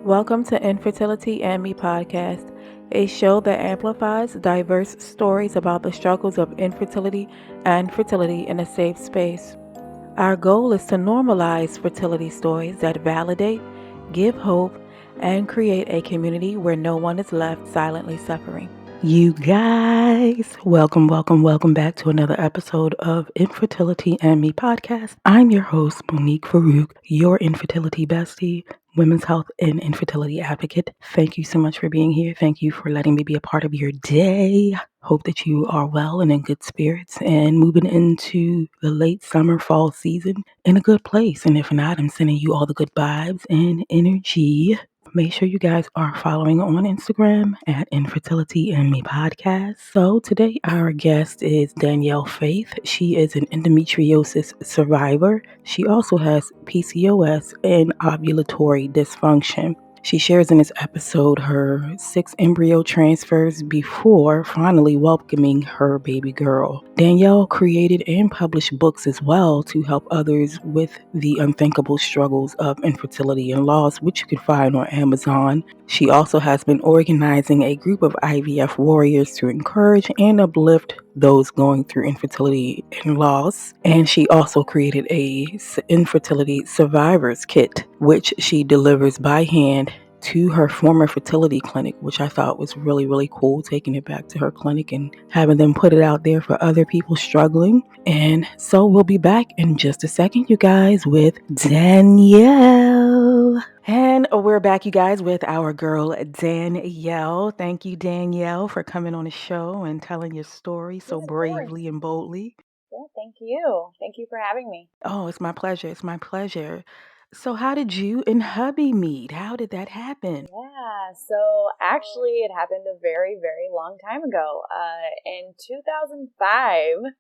Welcome to Infertility and Me podcast, a show that amplifies diverse stories about the struggles of infertility and fertility in a safe space. Our goal is to normalize fertility stories that validate, give hope, and create a community where no one is left silently suffering. You guys, welcome back to another episode of Infertility and Me podcast. I'm your host, Monique Farouk, your infertility bestie, women's health and infertility advocate. Thank you so much for being here. Thank you for letting me be a part of your day. Hope that you are well and in good spirits and moving into the late summer, fall season in a good place. And if not, I'm sending you all the good vibes and energy. Make sure you guys are following on Instagram at Infertility and Me Podcast. So today our guest is Danielle Faith. She is an endometriosis survivor. She also has PCOS and ovulatory dysfunction. She shares in this episode her 6 embryo transfers before finally welcoming her baby girl. Danielle created and published books as well to help others with the unthinkable struggles of infertility and loss, which you can find on Amazon. She also has been organizing a group of IVF warriors to encourage and uplift those going through infertility and loss. And she also created a infertility survivors kit, which she delivers by hand to her former fertility clinic, which I thought was really, really cool, taking it back to her clinic and having them put it out there for other people struggling. And so we'll be back in just a second, you guys, with Danielle. And we're back, you guys, with our girl, Danielle. Thank you, Danielle, for coming on the show and telling your story so bravely and boldly. Yeah, thank you. Thank you for having me. Oh, it's my pleasure. It's my pleasure. So how did you and hubby meet? How did that happen? Yeah, so actually it happened a very, very long time ago. In 2005,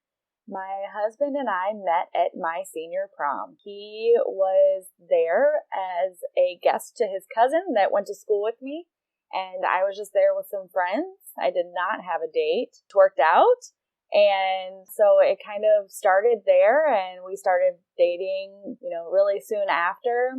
my husband and I met at my senior prom. He was there as a guest to his cousin that went to school with me, and I was just there with some friends. I did not have a date. It worked out. And so it kind of started there, and we started dating, really soon after.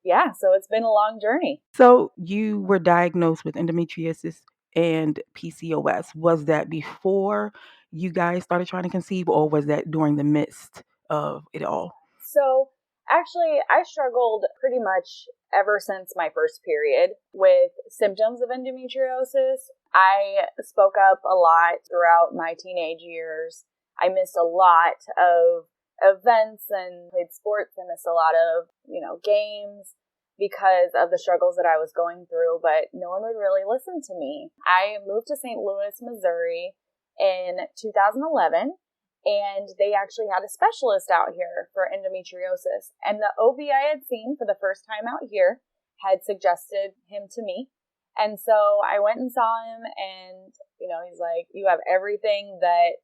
Yeah, so it's been a long journey. So you were diagnosed with endometriosis and PCOS. Was that before you guys started trying to conceive, or was that during the midst of it all? So actually, I struggled pretty much ever since my first period with symptoms of endometriosis. I spoke up a lot throughout my teenage years. I missed a lot of events and played sports. I missed a lot of, games because of the struggles that I was going through, but no one would really listen to me. I moved to St. Louis, Missouri in 2011. And they actually had a specialist out here for endometriosis. And the OB I had seen for the first time out here had suggested him to me. And so I went and saw him, and, he's like, you have everything that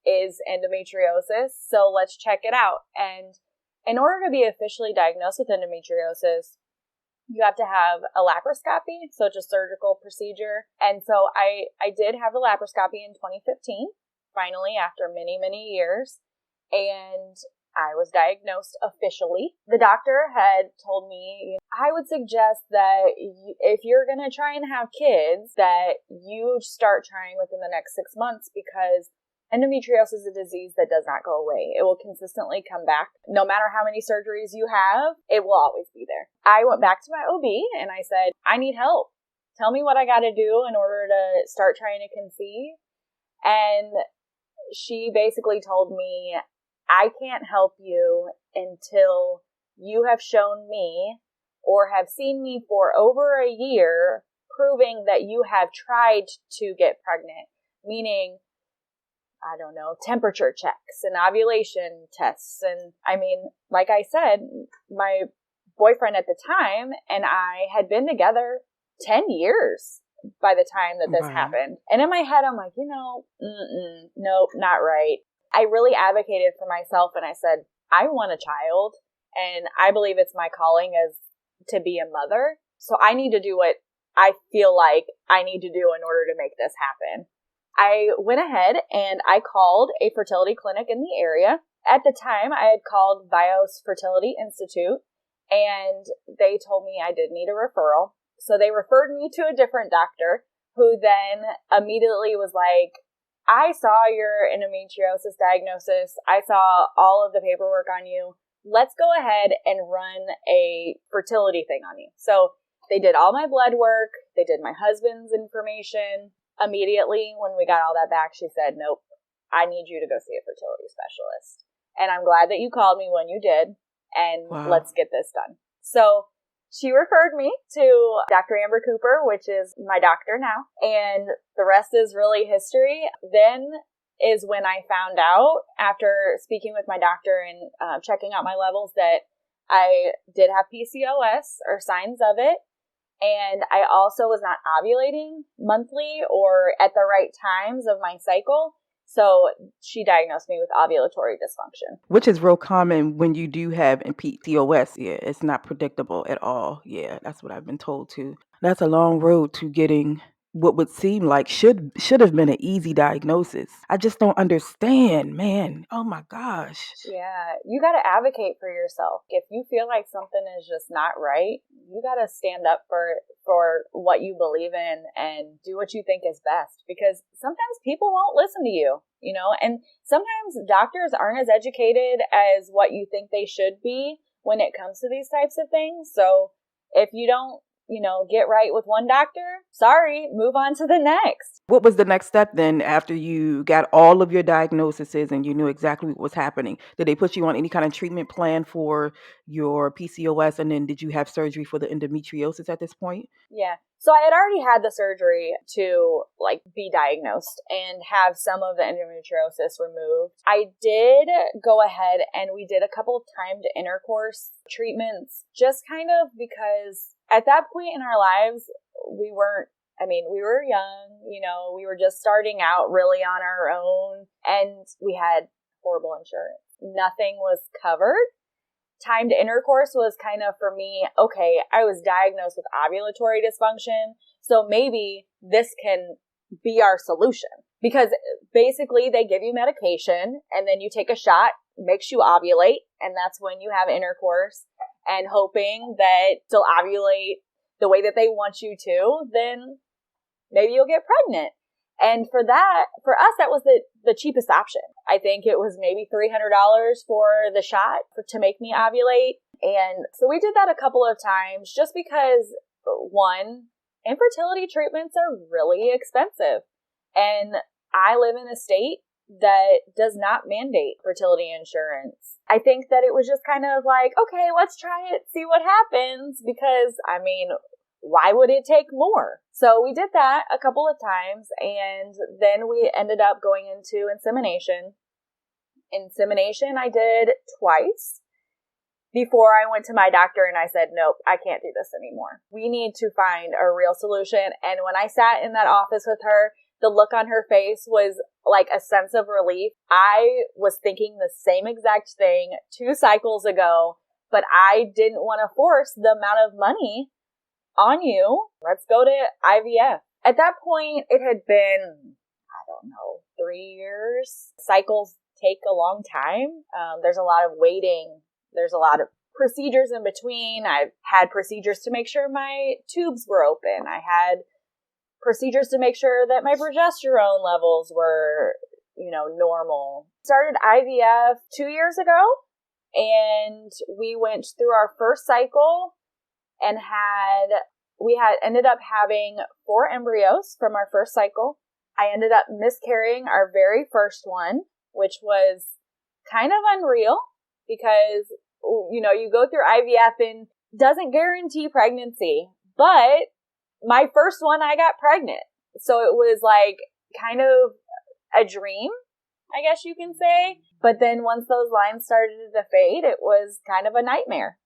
is endometriosis, so let's check it out. And in order to be officially diagnosed with endometriosis, you have to have a laparoscopy, so it's a surgical procedure. And so I did have the laparoscopy in 2015. Finally, after many, many years, and I was diagnosed officially. The doctor had told me, I would suggest that if you're going to try and have kids, that you start trying within the next 6 months, because endometriosis is a disease that does not go away. It will consistently come back. No matter how many surgeries you have, it will always be there. I went back to my OB and I said, I need help. Tell me what I got to do in order to start trying to conceive. And she basically told me, I can't help you until you have shown me or have seen me for over a year proving that you have tried to get pregnant, meaning, I don't know, temperature checks and ovulation tests. And like I said, my boyfriend at the time and I had been together 10 years by the time that this happened. And in my head, I'm like, nope, not right. I really advocated for myself, and I said, I want a child, and I believe it's my calling as to be a mother. So I need to do what I feel like I need to do in order to make this happen. I went ahead and I called a fertility clinic in the area. At the time, I had called Vios Fertility Institute, and they told me I did need a referral. So they referred me to a different doctor who then immediately was like, I saw your endometriosis diagnosis. I saw all of the paperwork on you. Let's go ahead and run a fertility thing on you. So they did all my blood work. They did my husband's information. Immediately, when we got all that back, she said, nope, I need you to go see a fertility specialist. And I'm glad that you called me when you did. And Let's get this done. So she referred me to Dr. Amber Cooper, which is my doctor now. And the rest is really history. Then is when I found out, after speaking with my doctor and checking out my levels, that I did have PCOS or signs of it. And I also was not ovulating monthly or at the right times of my cycle. So she diagnosed me with ovulatory dysfunction. Which is real common when you do have PCOS. Yeah, it's not predictable at all. Yeah, that's what I've been told too. That's a long road to getting what would seem like should have been an easy diagnosis. I just don't understand, man. Oh my gosh. Yeah, you got to advocate for yourself. If you feel like something is just not right, you got to stand up for what you believe in and do what you think is best, because sometimes people won't listen to you, and sometimes doctors aren't as educated as what you think they should be when it comes to these types of things. So if you don't, get right with one doctor, sorry, move on to the next. What was the next step then after you got all of your diagnoses and you knew exactly what was happening? Did they put you on any kind of treatment plan for your PCOS? And then did you have surgery for the endometriosis at this point? Yeah. So I had already had the surgery to be diagnosed and have some of the endometriosis removed. I did go ahead and we did a couple of timed intercourse treatments, just kind of because at that point in our lives, we were young, we were just starting out really on our own, and we had horrible insurance. Nothing was covered. Timed intercourse was kind of, for me, okay, I was diagnosed with ovulatory dysfunction, so maybe this can be our solution. Because basically they give you medication and then you take a shot, makes you ovulate, and that's when you have intercourse, and hoping that you'll ovulate the way that they want you to, then maybe you'll get pregnant. And for us, that was the cheapest option. I think it was maybe $300 for the shot to make me ovulate. And so we did that a couple of times just because, one, infertility treatments are really expensive. And I live in a state that does not mandate fertility insurance. I think that it was just kind of like, okay, let's try it, see what happens, because, why would it take more? So we did that a couple of times, and then we ended up going into insemination. Insemination I did twice before I went to my doctor and I said, nope, I can't do this anymore. We need to find a real solution. And when I sat in that office with her, the look on her face was like a sense of relief. I was thinking the same exact thing 2 cycles ago, but I didn't want to force the amount of money on you. Let's go to IVF. At that point, it had been, 3 years. Cycles take a long time. There's a lot of waiting. There's a lot of procedures in between. I've had procedures to make sure my tubes were open. I had procedures to make sure that my progesterone levels were, normal. Started IVF 2 years ago, and we went through our first cycle and ended up having 4 embryos from our first cycle. I ended up miscarrying our very first one, which was kind of unreal because, you go through IVF and doesn't guarantee pregnancy, but my first one, I got pregnant. So it was like kind of a dream, I guess you can say. But then once those lines started to fade, it was kind of a nightmare.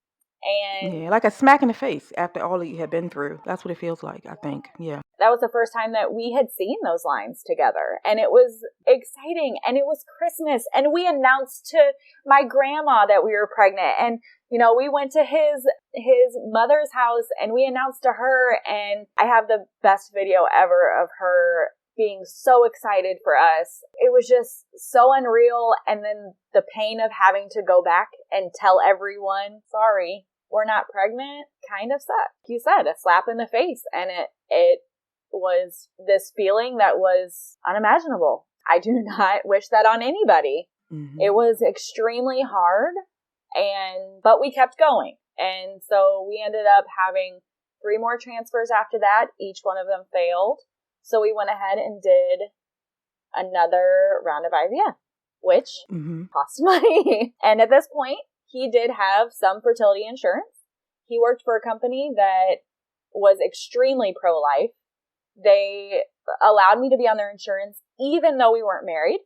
And yeah, like a smack in the face after all that you had been through. That's what it feels like, I think. Yeah. That was the first time that we had seen those lines together. And it was exciting. And it was Christmas. And we announced to my grandma that we were pregnant. And, we went to his mother's house and we announced to her. And I have the best video ever of her being so excited for us. It was just so unreal. And then the pain of having to go back and tell everyone, sorry, we're not pregnant kind of sucked. You said, a slap in the face. And it was this feeling that was unimaginable. I do not wish that on anybody. Mm-hmm. It was extremely hard, but we kept going. And so we ended up having 3 more transfers after that. Each one of them failed. So we went ahead and did another round of IVF, which cost money. And at this point, he did have some fertility insurance. He worked for a company that was extremely pro-life. They allowed me to be on their insurance even though we weren't married,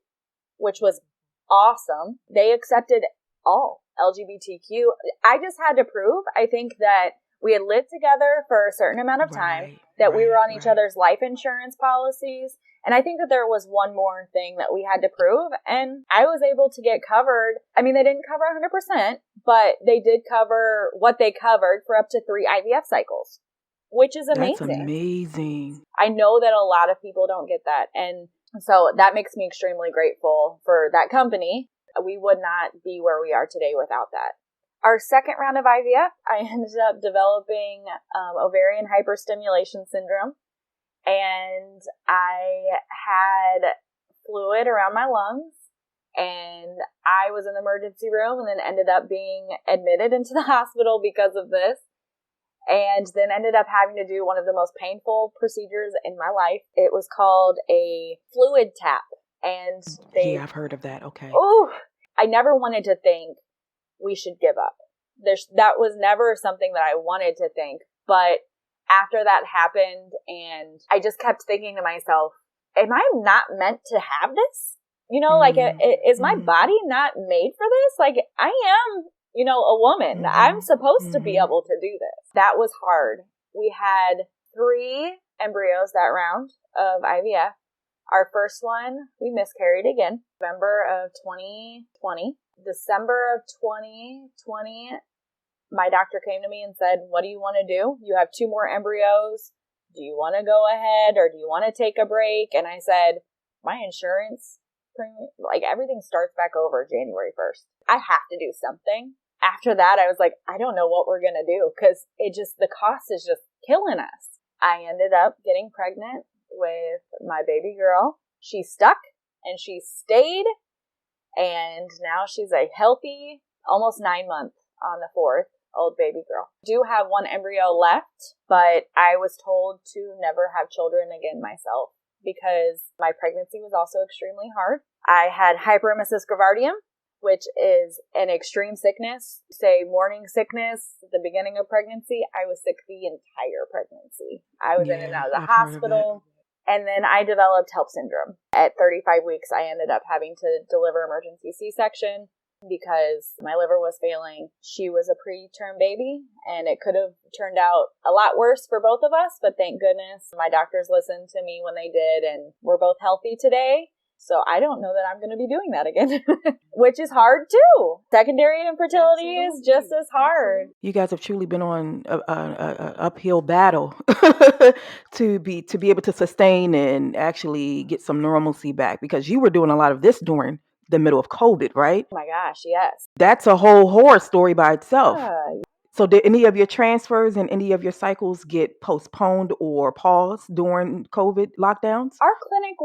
which was awesome. They accepted all LGBTQ. I just had to prove, I think, that we had lived together for a certain amount of time, that we were on each other's life insurance policies. And I think that there was one more thing that we had to prove, and I was able to get covered. I mean, they didn't cover 100%, but they did cover what they covered for up to 3 IVF cycles, which is amazing. That's amazing. I know that a lot of people don't get that. And so that makes me extremely grateful for that company. We would not be where we are today without that. Our second round of IVF, I ended up developing ovarian hyperstimulation syndrome. And I had fluid around my lungs, and I was in the emergency room and then ended up being admitted into the hospital because of this, and then ended up having to do one of the most painful procedures in my life. It was called a fluid tap. And I've heard of that. Okay. Oh, I never wanted to think we should give up. That was never something that I wanted to think, but after that happened, and I just kept thinking to myself, am I not meant to have this? You know, like, is my body not made for this? Like, I am, a woman. I'm supposed to be able to do this. That was hard. We had 3 embryos that round of IVF. Our first one, we miscarried again, November of 2020. December of 2020, my doctor came to me and said, what do you want to do? You have 2 more embryos. Do you want to go ahead or do you want to take a break? And I said, my insurance, everything starts back over January 1st. I have to do something. After that, I was like, I don't know what we're going to do because the cost is just killing us. I ended up getting pregnant with my baby girl. She stuck and she stayed. And now she's a healthy, almost 9-month on the 4th-old baby girl. Do have 1 embryo left, but I was told to never have children again myself because my pregnancy was also extremely hard. I had Hyperemesis Gravidarum, which is an extreme sickness, say morning sickness at the beginning of pregnancy. I was sick the entire pregnancy. I was in and out of the hospital. And then I developed HELLP syndrome. At 35 weeks, I ended up having to deliver emergency C-section because my liver was failing. She was a preterm baby, and it could have turned out a lot worse for both of us, but thank goodness my doctors listened to me when they did, and we're both healthy today. So I don't know that I'm going to be doing that again, which is hard too. Secondary infertility is just as hard. You guys have truly been on a uphill battle to be able to sustain and actually get some normalcy back, because you were doing a lot of this during the middle of COVID, right? Oh my gosh, yes. That's a whole horror story by itself. Yeah. So did any of your transfers and any of your cycles get postponed or paused during COVID lockdowns? Our clinic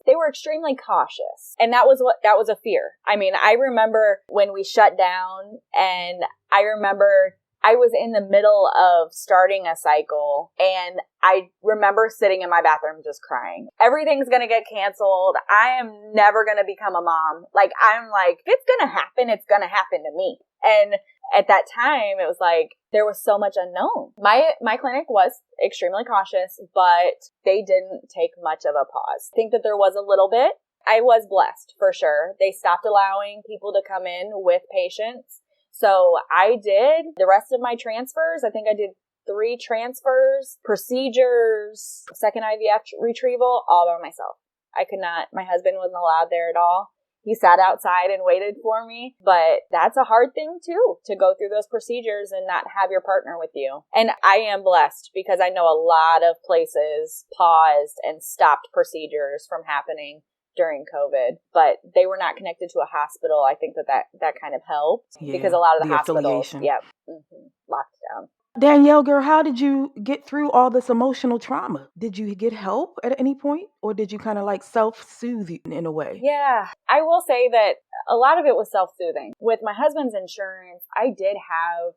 they were extremely cautious. And that was a fear. I mean, I remember when we shut down, and I remember I was in the middle of starting a cycle, and I remember sitting in my bathroom just crying. Everything's going to get canceled. I am never going to become a mom. I'm like, if it's going to happen, it's going to happen to me. And at that time, it was like, there was so much unknown. My clinic was extremely cautious, but they didn't take much of a pause. I think that there was a little bit. I was blessed, for sure. They stopped allowing people to come in with patients. So I did the rest of my transfers. I think I did 3 transfers, procedures, second IVF retrieval, all by myself. I could not, my husband wasn't allowed there at all. He sat outside and waited for me, but that's a hard thing too, to go through those procedures and not have your partner with you. And I am blessed because I know a lot of places paused and stopped procedures from happening during COVID, but they were not connected to a hospital. I think that kind of helped because a lot of the hospitals, locked down. Danielle, girl, how did you get through all this emotional trauma? Did you get help at any point, or did you kind of like self-soothe in a way? Yeah, I will say that a lot of it was self-soothing. With my husband's insurance, I did have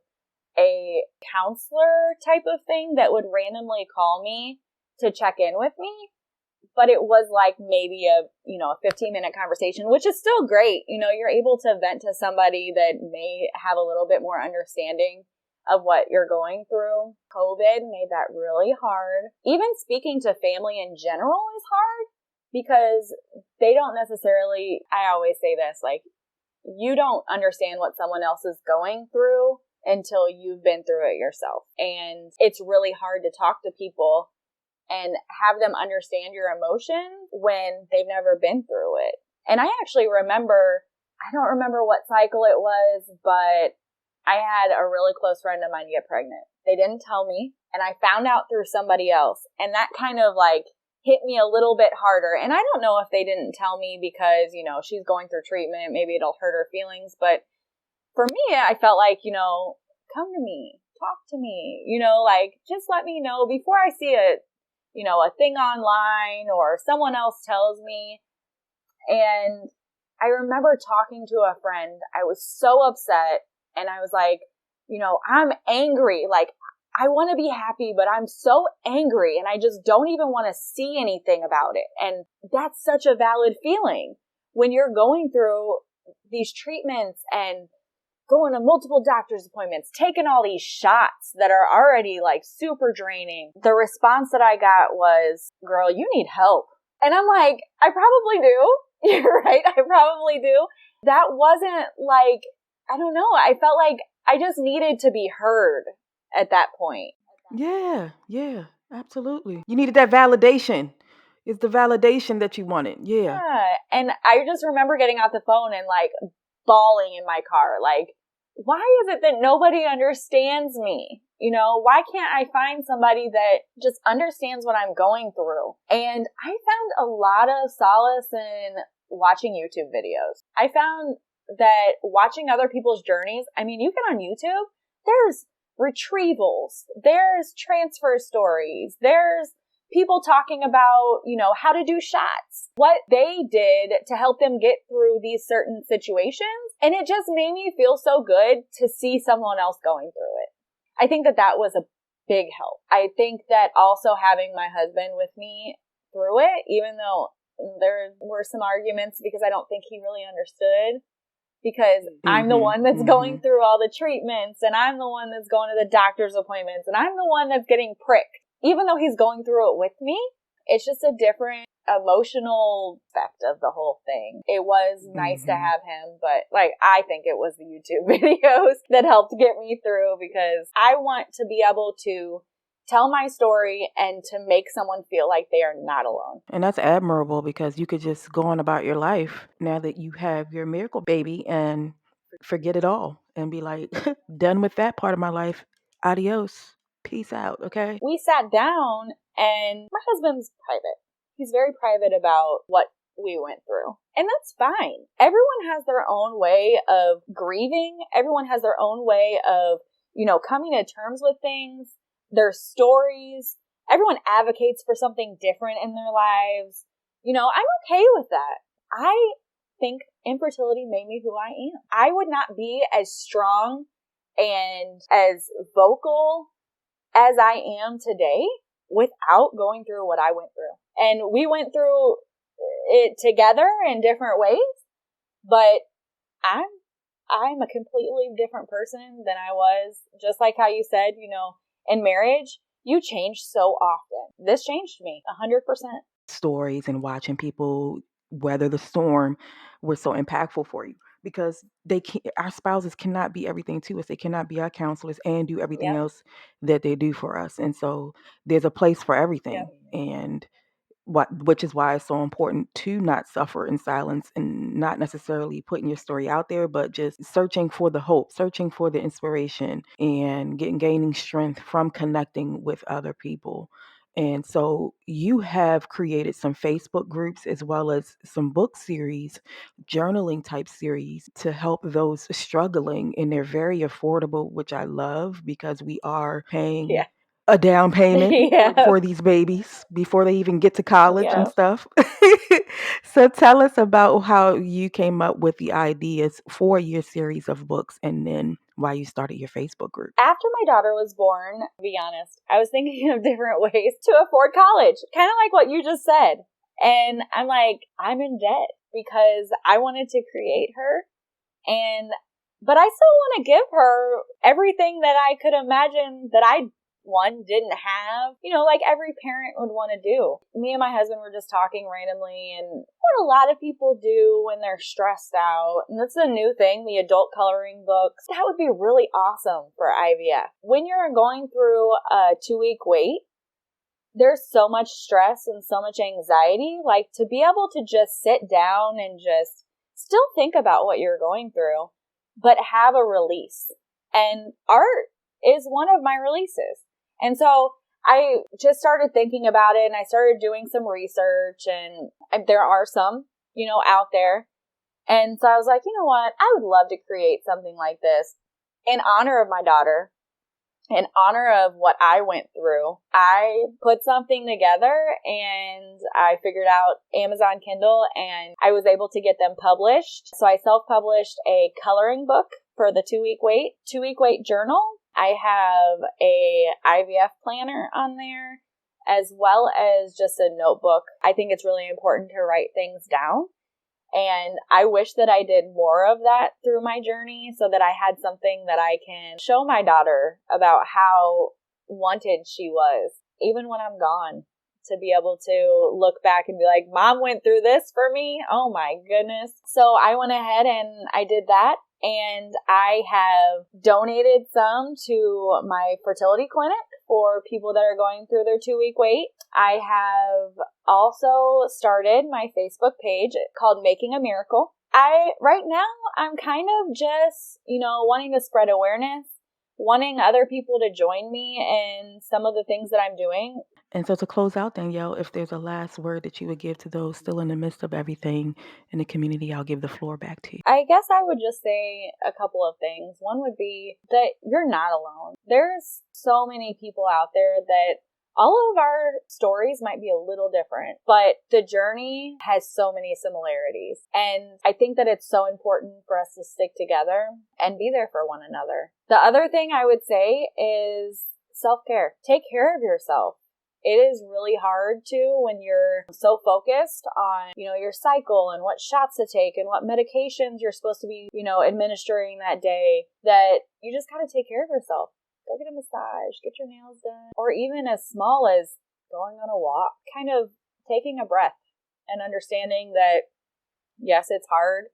a counselor type of thing that would randomly call me to check in with me. But it was like maybe a 15-minute conversation, which is still great. You're able to vent to somebody that may have a little bit more understanding of what you're going through. COVID made that really hard. Even speaking to family in general is hard because they don't necessarily, I always say this, like, you don't understand what someone else is going through until you've been through it yourself. And it's really hard to talk to people and have them understand your emotion when they've never been through it. And I actually remember, I don't remember what cycle it was, but I had a really close friend of mine get pregnant. They didn't tell me, and I found out through somebody else. And that kind of like hit me a little bit harder. And I don't know if they didn't tell me because, she's going through treatment, maybe it'll hurt her feelings. But for me, I felt like, come to me, talk to me, like just let me know before I see a thing online or someone else tells me. And I remember talking to a friend. I was so upset and I was like, I'm angry. Like, I want to be happy, but I'm so angry and I just don't even want to see anything about it. And that's such a valid feeling when you're going through these treatments and going to multiple doctor's appointments, taking all these shots that are already like super draining. The response that I got was, girl, you need help. And I'm like, I probably do. You're right. I probably do. That wasn't like, I don't know. I felt like I just needed to be heard at that point. Yeah, absolutely. You needed that validation. It's the validation that you wanted. Yeah. And I just remember getting off the phone and like bawling in my car. Like, why is it that nobody understands me? Why can't I find somebody that just understands what I'm going through? And I found a lot of solace in watching YouTube videos. I found that watching other people's journeys, you get on YouTube, there's retrievals, there's transfer stories, there's people talking about, how to do shots, what they did to help them get through these certain situations. And it just made me feel so good to see someone else going through it. I think that was a big help. I think that also having my husband with me through it, even though there were some arguments because I don't think he really understood, because I'm the one that's going through all the treatments and I'm the one that's going to the doctor's appointments and I'm the one that's getting pricked. Even though he's going through it with me, it's just a different emotional effect of the whole thing. It was nice to have him, but I think it was the YouTube videos that helped get me through, because I want to be able to tell my story and to make someone feel like they are not alone. And that's admirable, because you could just go on about your life now that you have your miracle baby and forget it all and be like, done with that part of my life. Adios. Peace out. Okay. We sat down, and my husband's private. He's very private about what we went through. And that's fine. Everyone has their own way of grieving. Everyone has their own way of, coming to terms with things, their stories. Everyone advocates for something different in their lives. I'm okay with that. I think infertility made me who I am. I would not be as strong and as vocal as I am today without going through what I went through. And we went through it together in different ways, but I'm a completely different person than I was. Just like how you said, in marriage, you change so often. This changed me 100%. Stories and watching people weather the storm were so impactful for you, because our spouses cannot be everything to us. They cannot be our counselors and do everything else that they do for us. And so there's a place for everything. And which is why it's so important to not suffer in silence and not necessarily putting your story out there, but just searching for the hope, searching for the inspiration, and gaining strength from connecting with other people. And so you have created some Facebook groups as well as some book series, journaling type series to help those struggling. And they're very affordable, which I love because we are paying a down payment for these babies before they even get to college and stuff. So tell us about how you came up with the ideas for your series of books and then why you started your Facebook group. After my daughter was born, to be honest, I was thinking of different ways to afford college, kind of like what you just said. And I'm like, I'm in debt because I wanted to create her, but I still want to give her everything that I could imagine that I didn't have, like every parent would want to do. Me and my husband were just talking randomly, and what a lot of people do when they're stressed out, and that's a new thing, the adult coloring books. That would be really awesome for IVF. When you're going through a 2-week wait, there's so much stress and so much anxiety, like to be able to just sit down and just still think about what you're going through, but have a release. And art is one of my releases. And so I just started thinking about it, and I started doing some research, and there are some, out there. And so I was like, you know what? I would love to create something like this in honor of my daughter, in honor of what I went through. I put something together, and I figured out Amazon Kindle, and I was able to get them published. So I self-published a coloring book for the 2-week wait journal. I have a IVF planner on there, as well as just a notebook. I think it's really important to write things down. And I wish that I did more of that through my journey so that I had something that I can show my daughter about how wanted she was, even when I'm gone, to be able to look back and be like, Mom went through this for me. Oh my goodness. So I went ahead and I did that. And I have donated some to my fertility clinic for people that are going through their 2-week wait. I have also started my Facebook page called Making a Miracle. Right now, I'm kind of just, wanting to spread awareness, wanting other people to join me in some of the things that I'm doing. And so to close out, Danielle, if there's a last word that you would give to those still in the midst of everything in the community, I'll give the floor back to you. I guess I would just say a couple of things. One would be that you're not alone. There's so many people out there that all of our stories might be a little different, but the journey has so many similarities. And I think that it's so important for us to stick together and be there for one another. The other thing I would say is self-care. Take care of yourself. It is really hard to when you're so focused on, your cycle and what shots to take and what medications you're supposed to be, administering that day, that you just got to take care of yourself. Go get a massage, get your nails done, or even as small as going on a walk, kind of taking a breath and understanding that, yes, it's hard.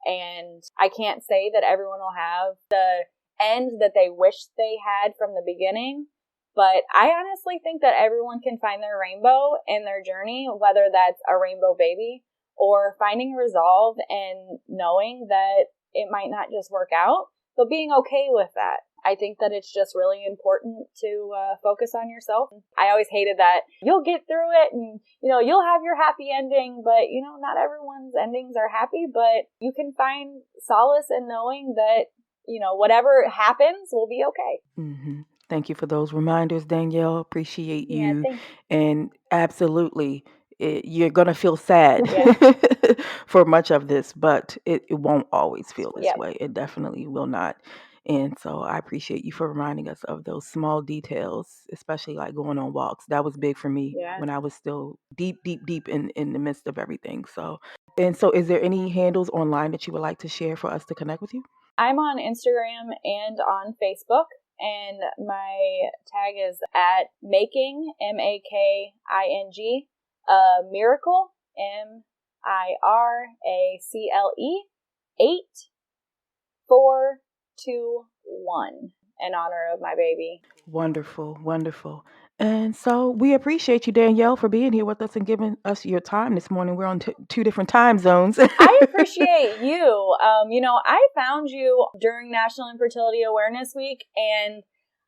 And I can't say that everyone will have the end that they wish they had from the beginning. But I honestly think that everyone can find their rainbow in their journey, whether that's a rainbow baby or finding resolve and knowing that it might not just work out, but being okay with that. I think that it's just really important to focus on yourself. I always hated that you'll get through it and, you'll have your happy ending, but, not everyone's endings are happy, but you can find solace in knowing that, whatever happens will be okay. Mm-hmm. Thank you for those reminders, Danielle. Appreciate you. And absolutely, you're going to feel sad for much of this, but it won't always feel this way. It definitely will not. And so I appreciate you for reminding us of those small details, especially like going on walks. That was big for me when I was still deep in the midst of everything. So is there any handles online that you would like to share for us to connect with you? I'm on Instagram and on Facebook. And my tag is at making, MAKING, miracle, MIRACLE 8421 in honor of my baby. Wonderful, wonderful. And so we appreciate you, Danielle, for being here with us and giving us your time this morning. We're on two different time zones. I appreciate you. I found you during National Infertility Awareness Week, and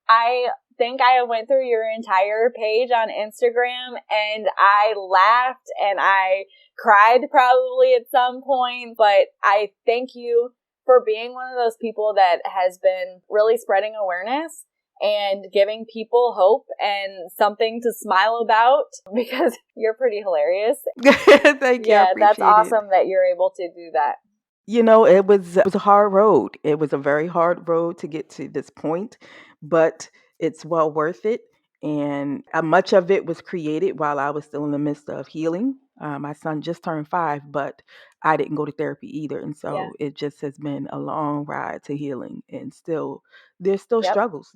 I think I went through your entire page on Instagram, and I laughed and I cried probably at some point, but I thank you for being one of those people that has been really spreading awareness and giving people hope and something to smile about, because you're pretty hilarious. Thank you. I appreciate that's awesome that you're able to do that. It was a hard road. It was a very hard road to get to this point, but it's well worth it. And much of it was created while I was still in the midst of healing. My son just turned 5, but I didn't go to therapy either. And so it just has been a long ride to healing. And there's still struggles.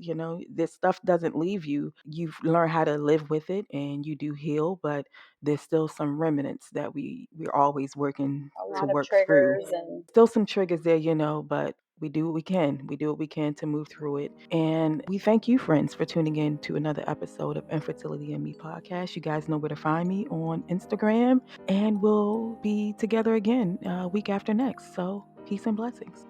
This stuff doesn't leave you. You've learned how to live with it and you do heal, but there's still some remnants that we're always working to work through. And Still some triggers there, but we do what we can. We do what we can to move through it. And we thank you, friends, for tuning in to another episode of Infertility and Me podcast. You guys know where to find me on Instagram, and we'll be together again week after next. So peace and blessings.